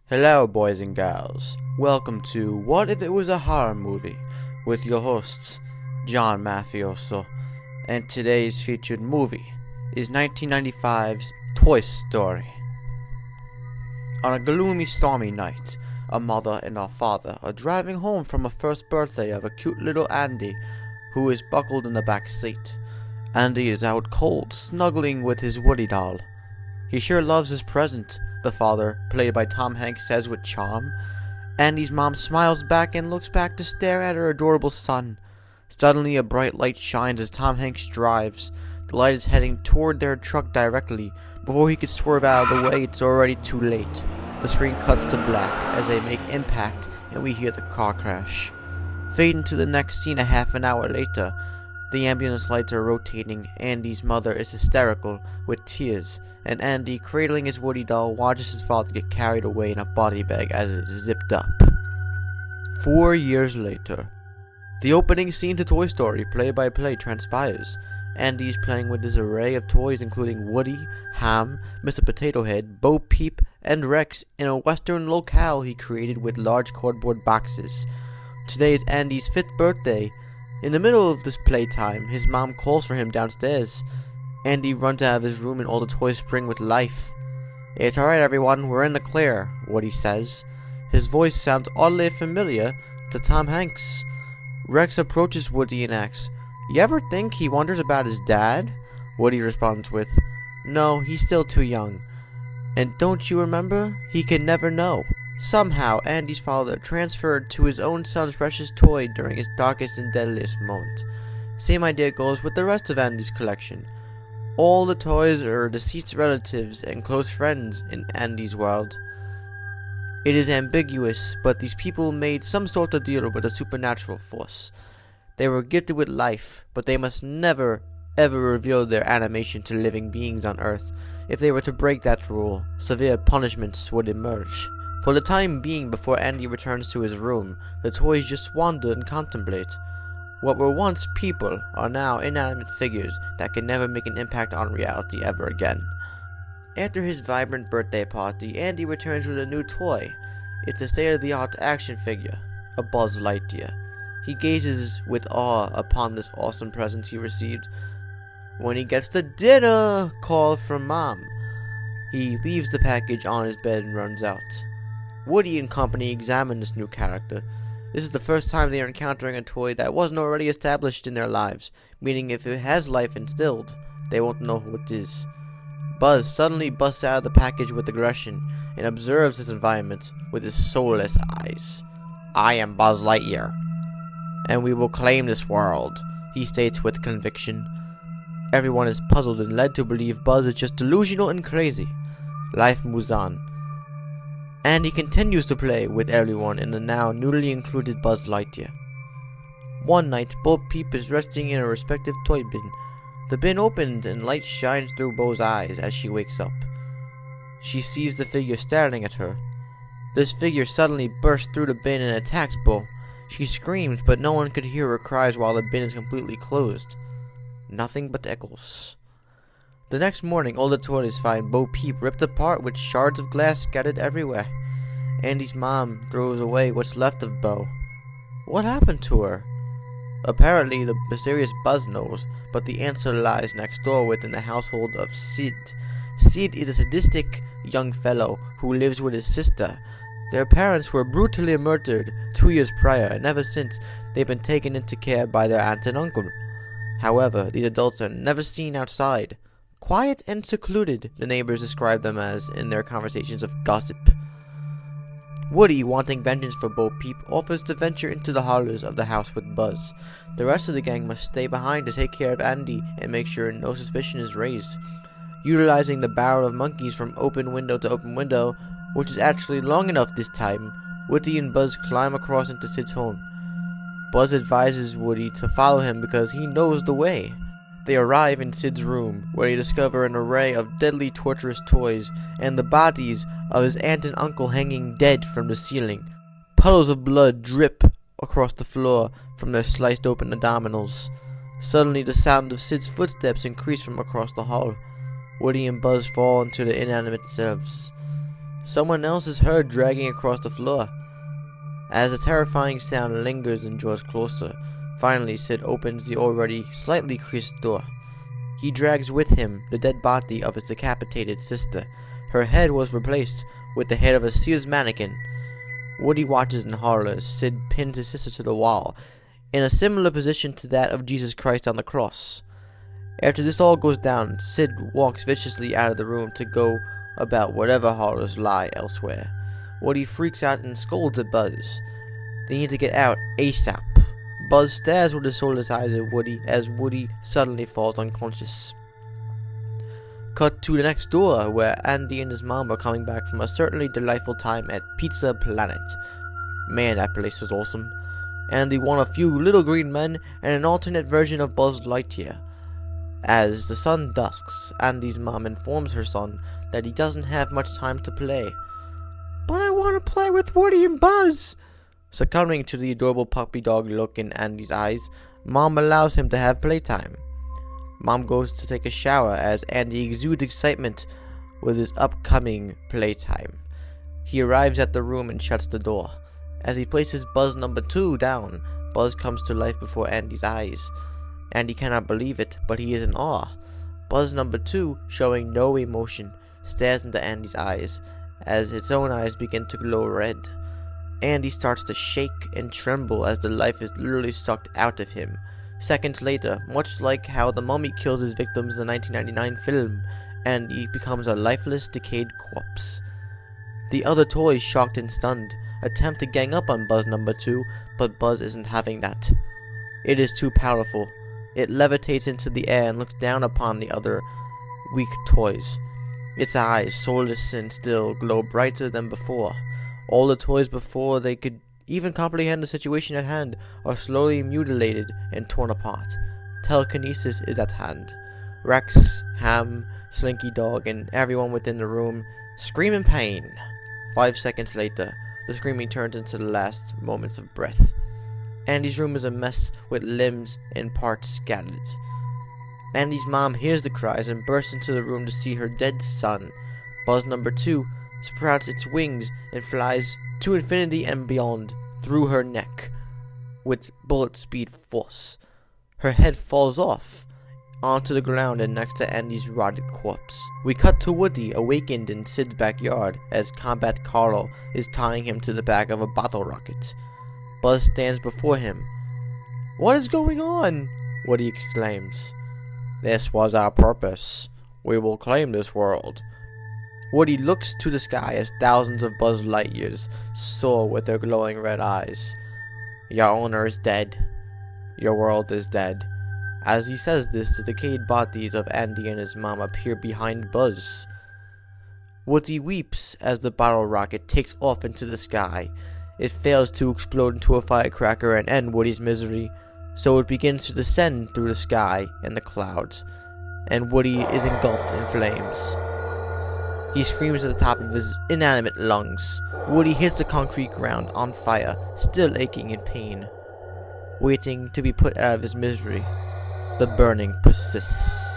Hello, boys and gals. Welcome to What If It Was a Horror Movie with your hosts, John Mafioso, and today's featured movie is 1995's Toy Story. On a gloomy, stormy night, a mother and a father are driving home from a first birthday of a cute little Andy who is buckled in the back seat. Andy is out cold, snuggling with his Woody doll. He sure loves his present, the father, played by Tom Hanks, says with charm. Andy's mom smiles back and looks back to stare at her adorable son. Suddenly a bright light shines as Tom Hanks drives. The light is heading toward their truck directly. Before he could swerve out of the way, it's already too late. The screen cuts to black as they make impact and we hear the car crash. Fade into the next scene a half an hour later. The ambulance lights are rotating. Andy's mother is hysterical with tears, and Andy, cradling his Woody doll, watches his father get carried away in a body bag as it is zipped up. 4 years later. The opening scene to Toy Story play-by-play transpires. Andy is playing with his array of toys including Woody, Ham, Mr. Potato Head, Bo Peep, and Rex in a western locale he created with large cardboard boxes. Today is Andy's 5th birthday. In the middle of this playtime, his mom calls for him downstairs. Andy runs out of his room and all the toys spring with life. "It's alright everyone, we're in the clear," Woody says. His voice sounds oddly familiar to Tom Hanks. Rex approaches Woody and asks, "You ever think he wonders about his dad?" Woody responds with, "No, he's still too young. And don't you remember? He can never know." Somehow, Andy's father transferred to his own son's precious toy during his darkest and deadliest moment. Same idea goes with the rest of Andy's collection. All the toys are deceased relatives and close friends in Andy's world. It is ambiguous, but these people made some sort of deal with a supernatural force. They were gifted with life, but they must never, ever reveal their animation to living beings on Earth. If they were to break that rule, severe punishments would emerge. For the time being, before Andy returns to his room, the toys just wander and contemplate. What were once people are now inanimate figures that can never make an impact on reality ever again. After his vibrant birthday party, Andy returns with a new toy. It's a state-of-the-art action figure, a Buzz Lightyear. He gazes with awe upon this awesome present he received. When he gets the dinner call from Mom, he leaves the package on his bed and runs out. Woody and company examine this new character. This is the first time they are encountering a toy that wasn't already established in their lives, meaning if it has life instilled, they won't know who it is. Buzz suddenly busts out of the package with aggression and observes his environment with his soulless eyes. "I am Buzz Lightyear, and we will claim this world," he states with conviction. Everyone is puzzled and led to believe Buzz is just delusional and crazy. Life moves on. Andy continues to play with everyone in the now newly included Buzz Lightyear. One night, Bo Peep is resting in a respective toy bin. The bin opens and light shines through Bo's eyes as she wakes up. She sees the figure staring at her. This figure suddenly bursts through the bin and attacks Bo. She screams, but no one could hear her cries while the bin is completely closed. Nothing but echoes. The next morning, all the toys find Bo Peep ripped apart with shards of glass scattered everywhere. Andy's mom throws away what's left of Bo. What happened to her? Apparently, the mysterious Buzz knows, but the answer lies next door within the household of Sid. Sid is a sadistic young fellow who lives with his sister. Their parents were brutally murdered 2 years prior, and ever since, they've been taken into care by their aunt and uncle. However, these adults are never seen outside. Quiet and secluded, the neighbors describe them as in their conversations of gossip. Woody, wanting vengeance for Bo Peep, offers to venture into the hollows of the house with Buzz. The rest of the gang must stay behind to take care of Andy and make sure no suspicion is raised. Utilizing the barrel of monkeys from open window to open window, which is actually long enough this time, Woody and Buzz climb across into Sid's home. Buzz advises Woody to follow him because he knows the way. They arrive in Sid's room, where they discover an array of deadly torturous toys and the bodies of his aunt and uncle hanging dead from the ceiling. Puddles of blood drip across the floor from their sliced open abdominals. Suddenly the sound of Sid's footsteps increase from across the hall. Woody and Buzz fall into their inanimate selves. someone else is heard dragging across the floor. As the terrifying sound lingers and draws closer, finally Sid opens the already slightly creased door. He drags with him the dead body of his decapitated sister. Her head was replaced with the head of a Sears mannequin. Woody watches in horror as Sid pins his sister to the wall, in a similar position to that of Jesus Christ on the cross. After this all goes down, Sid walks viciously out of the room to go about whatever horrors lie elsewhere. Woody freaks out and scolds at Buzz. They need to get out ASAP. Buzz stares with his soulless eyes at Woody as Woody suddenly falls unconscious. Cut to the next door, where Andy and his mom are coming back from a certainly delightful time at Pizza Planet. Man, that place is awesome. Andy won a few little green men and an alternate version of Buzz Lightyear. As the sun dusks, Andy's mom informs her son that he doesn't have much time to play. "But I want to play with Woody and Buzz!" Succumbing to the adorable puppy dog look in Andy's eyes, Mom allows him to have playtime. Mom goes to take a shower as Andy exudes excitement with his upcoming playtime. He arrives at the room and shuts the door. As he places Buzz number 2 down, Buzz comes to life before Andy's eyes. Andy cannot believe it, but he is in awe. Buzz number 2, showing no emotion, stares into Andy's eyes as its own eyes begin to glow red. Andy starts to shake and tremble as the life is literally sucked out of him. Seconds later, much like how the mummy kills his victims in the 1999 film, Andy becomes a lifeless, decayed corpse. The other toys, shocked and stunned, attempt to gang up on Buzz number 2, but Buzz isn't having that. It is too powerful. It levitates into the air and looks down upon the other weak toys. Its eyes, soulless and still, glow brighter than before. All the toys, before they could even comprehend the situation at hand, are slowly mutilated and torn apart. Telekinesis is at hand. Rex, Ham, Slinky Dog, and everyone within the room scream in pain. 5 seconds later, the screaming turns into the last moments of breath. Andy's room is a mess with limbs and parts scattered. Andy's mom hears the cries and bursts into the room to see her dead son. Buzz number 2 sprouts its wings and flies to infinity and beyond through her neck with bullet speed force. Her head falls off onto the ground and next to Andy's rotted corpse. We cut to Woody awakened in Sid's backyard as Combat Carlo is tying him to the back of a bottle rocket. Buzz stands before him. "What is going on?" Woody exclaims. "This was our purpose. We will claim this world." Woody looks to the sky as thousands of Buzz Lightyears soar with their glowing red eyes. "Your owner is dead. Your world is dead." As he says this, the decayed bodies of Andy and his mom appear behind Buzz. Woody weeps as the bottle rocket takes off into the sky. It fails to explode into a firecracker and end Woody's misery, so it begins to descend through the sky and the clouds, and Woody is engulfed in flames. He screams at the top of his inanimate lungs. Woody hits the concrete ground on fire, still aching in pain. Waiting to be put out of his misery, the burning persists.